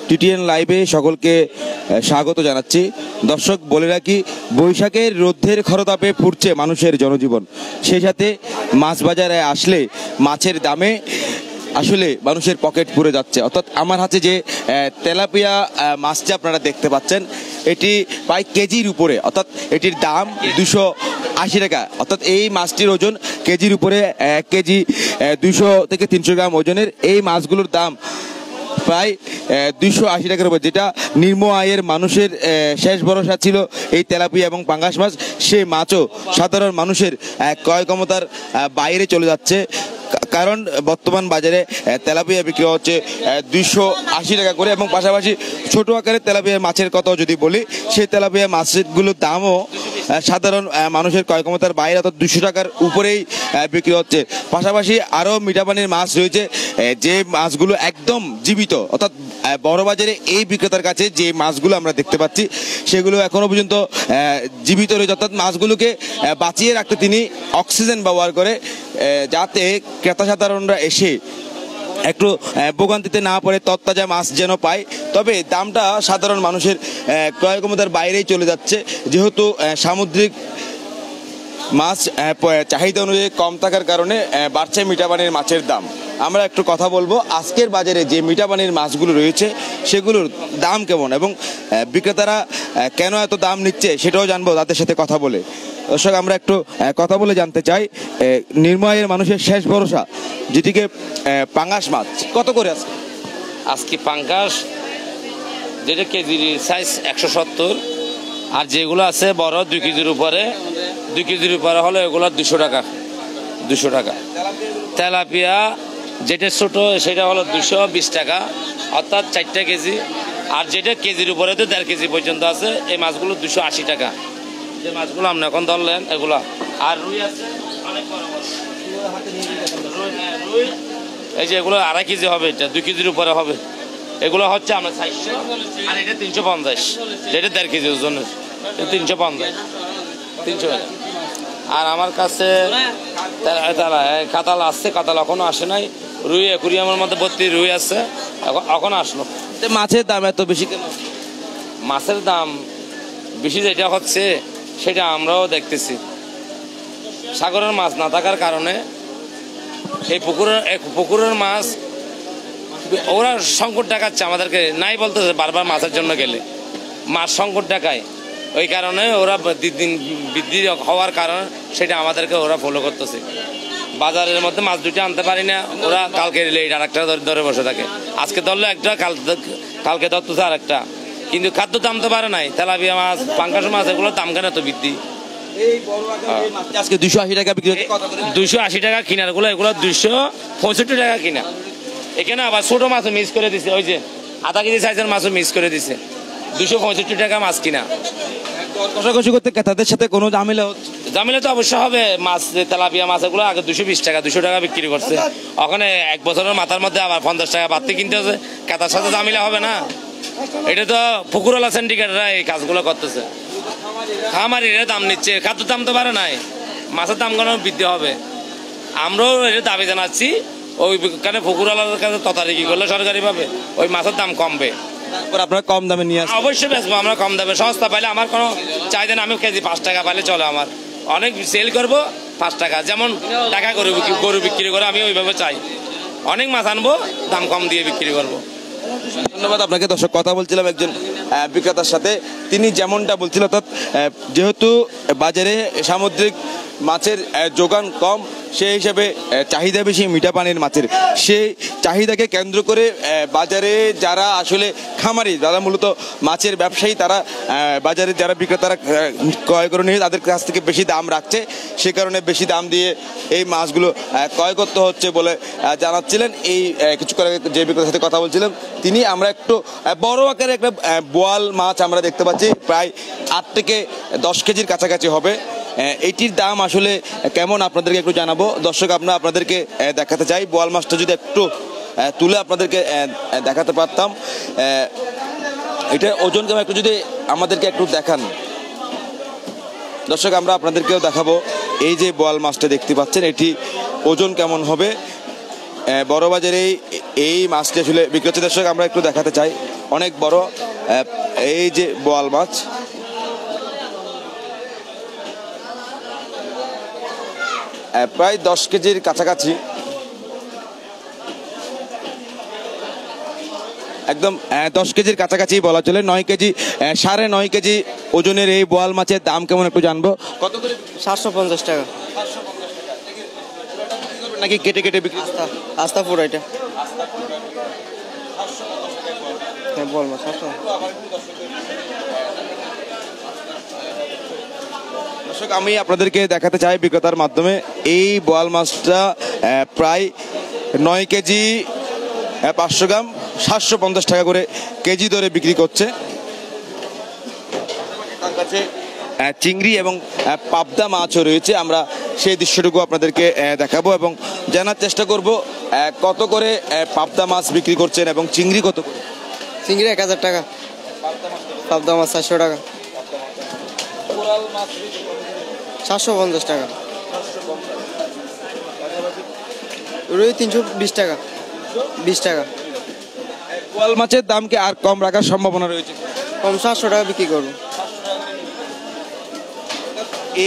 TTN লাইভে সকলকে স্বাগত জানাচ্ছি। দর্শক, বলে রাখি, বৈশাখের রোদ্রের খরতাপে পুড়ছে মানুষের জনজীবন। সেই সাথে মাছ বাজারে আসলে মাছের দামে আসলে মানুষের পকেট পুড়ে যাচ্ছে। অর্থাৎ আমার হাতে যে তেলাপিয়া মাছটি আপনারা দেখতে পাচ্ছেন, এটি প্রায় কেজির উপরে, অর্থাৎ এটির দাম 280 টাকা। অর্থাৎ এই মাছটির ওজন কেজির উপরে, 1 কেজি 200 থেকে 300 গ্রাম ওজনের এই মাছগুলোর দাম প্রায় 280 টাকার উপর, যেটা নিম্ন আয়ের মানুষের শেষ ভরসা ছিল এই তেলাপিয়া এবং পাঙ্গাস মাছ। সেই মাছও সাধারণ মানুষের ক্রয় ক্ষমতার বাইরে চলে যাচ্ছে। কারণ বর্তমান বাজারে তেলাপিয়া বিক্রি হচ্ছে 280 টাকা করে, এবং পাশাপাশি ছোট আকারের তেলাপিয়া মাছের কথাও যদি বলি, সেই তেলাপিয়া মাছগুলোর দামও সাধারণ মানুষের ক্রয় ক্ষমতার বাইরে, অর্থাৎ 200 টাকার উপরেই বিক্রি হচ্ছে। পাশাপাশি আরও মিঠা পানির মাছ রয়েছে, যে মাছগুলো একদম জীবিত, অর্থাৎ বড় বাজারে এই বিক্রেতার কাছে যে মাছগুলো আমরা দেখতে পাচ্ছি সেগুলো এখনো পর্যন্ত জীবিত রয়েছে। অর্থাৎ মাছগুলোকে বাঁচিয়ে রাখতে তিনি অক্সিজেন ব্যবহার করে, যাতে ক্রেতা সাধারণরা এসে একটু ভোগান্তিতে না পড়ে তরতাজা মাছ যেন পায়। তবে দামটা সাধারণ মানুষের ক্রয় ক্ষমতার বাইরেই চলে যাচ্ছে, যেহেতু সামুদ্রিক মাছ চাহিদা অনুযায়ী কম থাকার কারণে বাড়ছে মিঠা পানির মাছের দাম। আমরা একটু কথা বলবো আজকের বাজারে যে মিঠা পানির মাছগুলো রয়েছে সেগুলোর দাম কেমন, এবং বিক্রেতারা কেন এত দাম নিচ্ছে সেটাও জানবো তাদের সাথে কথা বলে। দর্শক, আমরা একটু কথা বলে জানতে চাই, নির্ময়ের মানুষের শেষ ভরসা যেটিকে পাঙ্গাস মাছ কত করে আছে আজকে? পাঙ্গাস যেটা কেজির সাইজ 170, আর যেগুলো আছে বড় 2 কেজির উপরে, 2 কেজির উপরে হলে এগুলো 200 টাকা। 200 টাকা। তেলাপিয়া যেটা ছোট সেটা হলো 220 টাকা, অর্থাৎ 4টা কেজি। আর যেটা কেজির উপরে তো 1.5 কেজি পর্যন্ত আছে, এই মাছগুলো 280 টাকা। যে মাছগুলো আপনি এখন ধরলেন এগুলা। আর রুই আছে অনেক বড় বড় রুই, এই যে এগুলো 2.5 কেজি হবে, এটা 2 কেজির উপরে হবে। এগুলো হচ্ছে আমরা 400, আর এটা 350, যেটা 1.5 কেজি ওজনের 350, 300 টাকা। আর আমার কাছে কাতাল আসছে, কাতাল এখনো আসে নাই। রুই অ্যাকুরিয়ামের মধ্যে 32 রুই আছে, এখন আসলো। মাছের দাম এত বেশি কেন? মাছের দাম বেশি যেটা হচ্ছে সেটা আমরাও দেখতেছি। সাগরের মাছ না থাকার কারণে এই পুকুরের মাছ ওরা সংকট দেখাচ্ছে আমাদেরকে, নাই বলতেছে বারবার মাছের জন্য গেলে মাছ সংকট দেখায়। ওই কারণে ওরা দিন বৃদ্ধি হওয়ার কারণে সেটা আমাদেরকে ওরা ফলো করতেছে। বাজারের মধ্যে মাছ দুটো আনতে পারি না, ওরা কালকে লেট আর একটা ধরে বসে থাকে। আজকে ধরলে একটা, কালকে ধরতেছে আর একটা, কিন্তু খাদ্য দাম তো পারে নাই। তেলাপিয়া মাছ, পাঙ্গাস মাছ, এগুলোর দাম কেন এত বৃদ্ধি? আজকে 280 টাকা বিক্রি হচ্ছে। 280 টাকা কিনার গুলো, এগুলো 265 টাকা কিনা। এখানে আবার ছোট মাছও মিস করে দিছে, ওই যে 1/2 কেজি সাইজের মাছও মিস করে দিছে। 265 টাকা মাছ কিনা। কষাকষি করতে তাদের সাথে কোনো ঝামেলা হচ্ছে? ঝামেলা তো অবশ্যই হবে। মাছ তেলাপিয়া মাছ এগুলো আগে 220 টাকা, 200 টাকা বিক্রি করছে। ওখানে 1 বছরের মাথার মধ্যে আবার 50 টাকা বাড়তি কিনতে হচ্ছে। ক্রেতার সাথে ঝামেলা হবে না? এটা তো পুকুরওয়ালা সিন্ডিকেটরা এই কাজগুলো করতেছে। খামারিরা দাম নিচ্ছে, খাদ্যের দাম তো বাড়ে নাই, মাছের দাম কেন বৃদ্ধি হবে? আমরাও এটা দাবি জানাচ্ছি, ওইখানে পুকুরওয়ালার কাছে তদারকি করলে সরকারি ভাবে ওই মাছের দাম কমবে। আপনারা কম দামে নিয়ে আসবেন? অবশ্যই বেচবো আমরা কম দামে। সস্তা পাইলে আমার কোনো চাহিদা না, আমি কেজি 5 টাকা পাইলে চলে। আমার অনেক সেল করবো 5 টাকা, যেমন টাকা গরু বিক্রি করে আমি ওইভাবে চাই। অনেক মাছ আনবো, দাম কম দিয়ে বিক্রি করবো। ধন্যবাদ আপনাকে। দর্শক, কথা বলছিলাম একজন বিক্রেতার সাথে, তিনি যেমনটা বলছিল, অর্থাৎ যেহেতু বাজারে সামুদ্রিক মাছের যোগান কম, সেই হিসাবে চাহিদা বেশি মিঠা পানির মাছের। সেই চাহিদাকে কেন্দ্র করে বাজারে যারা আসলে খামারি, যারা মূলত মাছের ব্যবসায়ী, তারা বাজারে যারা বিক্রেতারা ক্রয় করে নিয়ে তাদের কাছ থেকে বেশি দাম রাখছে। সে কারণে বেশি দাম দিয়ে এই মাছগুলো ক্রয় করতে হচ্ছে বলে জানাচ্ছিলেন এই কিছুক্ষণ আগে যে বিক্রেতার সাথে কথা বলছিলাম তিনি। আমরা একটু বড় আকারে একটা বোয়াল মাছ আমরা দেখতে পাচ্ছি, প্রায় 8 থেকে 10 কেজির কাছাকাছি হবে। এইটির দাম আসলে কেমন আপনাদেরকে একটু জানাবো। দর্শক, আমরা আপনাদেরকে দেখাতে চাই বোয়াল মাছটা যদি একটু তুলে আপনাদেরকে দেখাতে পারতাম। এটা ওজন কেমন একটু যদি আমাদেরকে একটু দেখান। দর্শক, আমরা আপনাদেরকেও দেখাবো এই যে বোয়াল মাছটা দেখতে পাচ্ছেন, এটি ওজন কেমন হবে। বড় বাজারে এই মাছটি আসলে বিক্রি হচ্ছে। দর্শক আমরা একটু দেখাতে চাই, অনেক বড় এই যে বোয়াল মাছ, প্রায় 10 কেজির কাছাকাছি, একদম 10 কেজির কাছাকাছি বলা চলে। 9 কেজি 9.5 কেজি ওজনের এই বোয়াল মাছের দাম কেমন একটু জানবো। কত করে? 750 টাকা। নাকি কেটে কেটে বিক্রি? আস্তা পুরো এটা। হ্যাঁ বল মাছ 700। দর্শক আমি আপনাদেরকে দেখাতে চাই বিক্রেতার মাধ্যমে, এই বোয়াল মাছটা প্রায় 9 কেজি 500 গ্রাম 750 টাকা করে কেজি দরে বিক্রি করছে। তার কাছে চিংড়ি এবং পাবদা মাছও রয়েছে, আমরা সেই দৃশ্যটুকু আপনাদেরকে দেখাবো এবং জানার চেষ্টা করব কত করে পাবদা মাছ বিক্রি করছেন এবং চিংড়ি কত করে। চিংড়ি 1000 টাকা, পাবদা মাছ 400 টাকা, 750 টাকা, রুই 320 টাকা, 20 টাকা। বোয়াল মাছের দাম কি আর কম রাখার সম্ভাবনা রয়েছে? কম 700 টাকা বিক্রি করবো।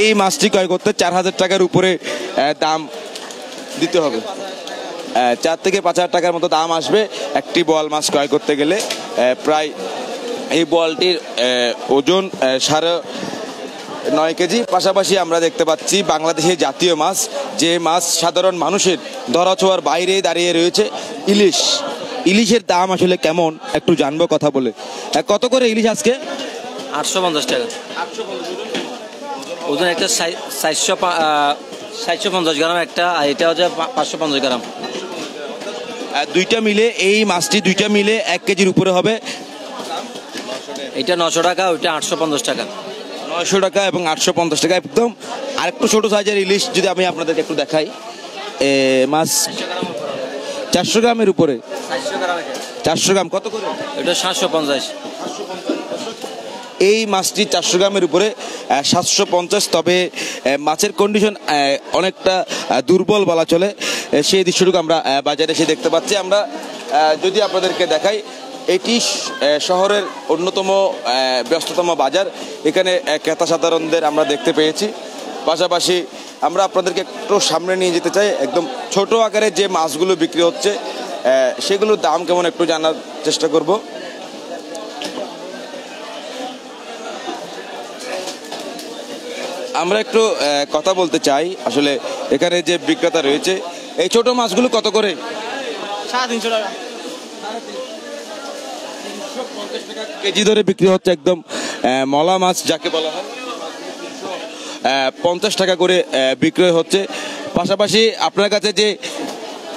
এই মাছটি ক্রয় করতে 4000 টাকার উপরে দাম দিতে হবে। 4 থেকে 5000 টাকার মতো দাম আসবে একটি বোয়াল মাছ ক্রয় করতে গেলে। প্রায় এই বোয়ালটির ওজন 9.5 কেজি। পাশাপাশি আমরা দেখতে পাচ্ছি বাংলাদেশের জাতীয় মাছ, যে মাছ সাধারণ মানুষের ধরাছোঁয়ার বাইরে দাঁড়িয়ে রয়েছে, ইলিশ। ইলিশের দাম আসলে কেমন একটু জানবো কথা বলে। কত করে ইলিশ আজকে? 850 টাকা ওজন, একটা 750 গ্রাম একটা, আর এটা হচ্ছে 550 গ্রাম। দুইটা মিলে এই মাছটি দুইটা মিলে 1 কেজির উপরে হবে। এটা 900 টাকা, ওইটা 850 টাকা। 900 টাকা এবং 850 টাকা। একদম আরেকটু ছোট সাইজের ইলিশ যদি আমি আপনাদেরকে একটু দেখাই, মাছ 400 গ্রামের উপরে। 400 গ্রাম কত করে? এটা 750। এই মাছটি 400 গ্রামের উপরে 750। তবে মাছের কন্ডিশন অনেকটা দুর্বল বলা চলে, সেই দৃশ্যটুকু আমরা বাজারে এসে দেখতে পাচ্ছি। আমরা যদি আপনাদেরকে দেখাই, এটি শহরের অন্যতম ব্যস্ততম বাজার। এখানে ক্রেতা সাধারণদের আমরা দেখতে পেয়েছি। পাশাপাশি আমরা আপনাদেরকে একটু সামনে নিয়ে যেতে চাই, একদম ছোট আকারে যে মাছগুলো বিক্রি হচ্ছে সেগুলোর দাম কেমন একটু জানার চেষ্টা করব। আমরা একটু কথা বলতে চাই, আসলে এখানে যে বিক্রেতা রয়েছে, এই ছোট মাছগুলো কত করে? 350 টাকা কেজি ধরে বিক্রি হচ্ছে। একদম মলা মাছ যাকে বলা হয় 50 টাকা করে বিক্রয় হচ্ছে। পাশাপাশি আপনার কাছে যে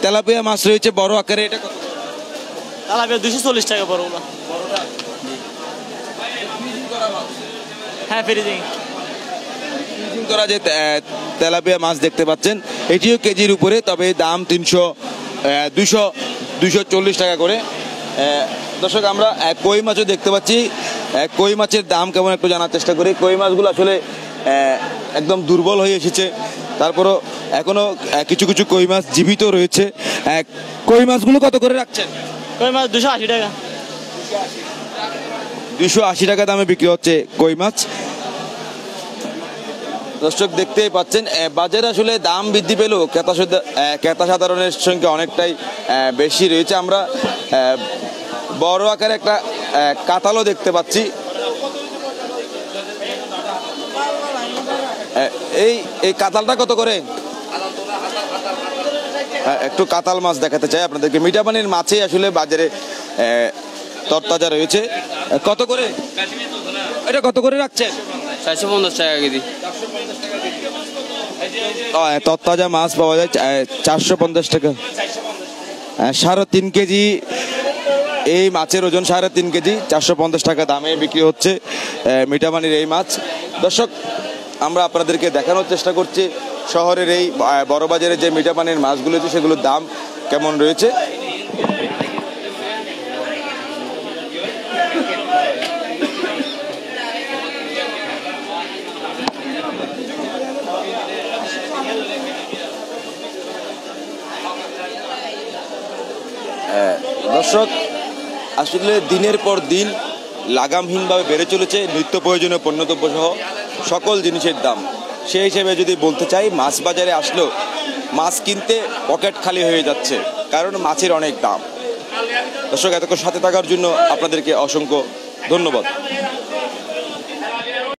তেলাপিয়া মাছ রয়েছে বড় আকারে, এটা কত? তাহলে 240 টাকা বড় না। হ্যাঁ ফ্রিজিং করা যে তেলাপিয়া মাছ দেখতে পাচ্ছেন, এটিও কেজির উপরে, তবে দাম 240 টাকা করে। দর্শক আমরা কই মাছও দেখতে পাচ্ছি, কই মাছের দাম কেমন একটু জানার চেষ্টা করি। কই মাছগুলো আসলে একদম দুর্বল হয়ে এসেছে, তারপরও এখনো কিছু কিছু কই মাছ জীবিত রয়েছে। কই মাছগুলো কত করে রাখছেন? কই মাছ 280 টাকা। 280 টাকা দামে বিক্রি হচ্ছে কই মাছ। দর্শক দেখতেই পাচ্ছেন বাজারে আসলে দাম বৃদ্ধি পেলেও ক্রেতা সাধারণের সংখ্যা অনেকটাই বেশি রয়েছে। আমরা বড় আকারে একটা কাতালও দেখতে পাচ্ছি। এই কাতালটা কত করে? একটু কাতাল মাছ দেখাতে চাই আপনাদেরকে। মিঠাপানির মাছই আসলে বাজারে তরতাজা রয়েছে। কত করে এটা কত করে রাখছেন? 450 টাকা কেজি। তরতাজা মাছ পাওয়া যায় 450 টাকা। 3.5 কেজি এই মাছের ওজন, 3.5 কেজি, 450 টাকা দামে বিক্রি হচ্ছে মিঠাপানির এই মাছ। দর্শক আমরা আপনাদেরকে দেখানোর চেষ্টা করছি শহরের এই বড় বাজারে যে মিঠাপানির মাছগুলো আছে সেগুলোর দাম কেমন রয়েছে। দর্শক, আসলে দিনের পর দিন লাগামহীনভাবে বেড়ে চলেছে নিত্য প্রয়োজনীয় পণ্যদ্রব্য সহ সকল জিনিসের দাম। সেই হিসেবে যদি বলতে চাই, মাছ বাজারে আসলেও মাছ কিনতে পকেট খালি হয়ে যাচ্ছে, কারণ মাছের অনেক দাম। দর্শক, এতক্ষণ সাথে থাকার জন্য আপনাদেরকে অসংখ্য ধন্যবাদ।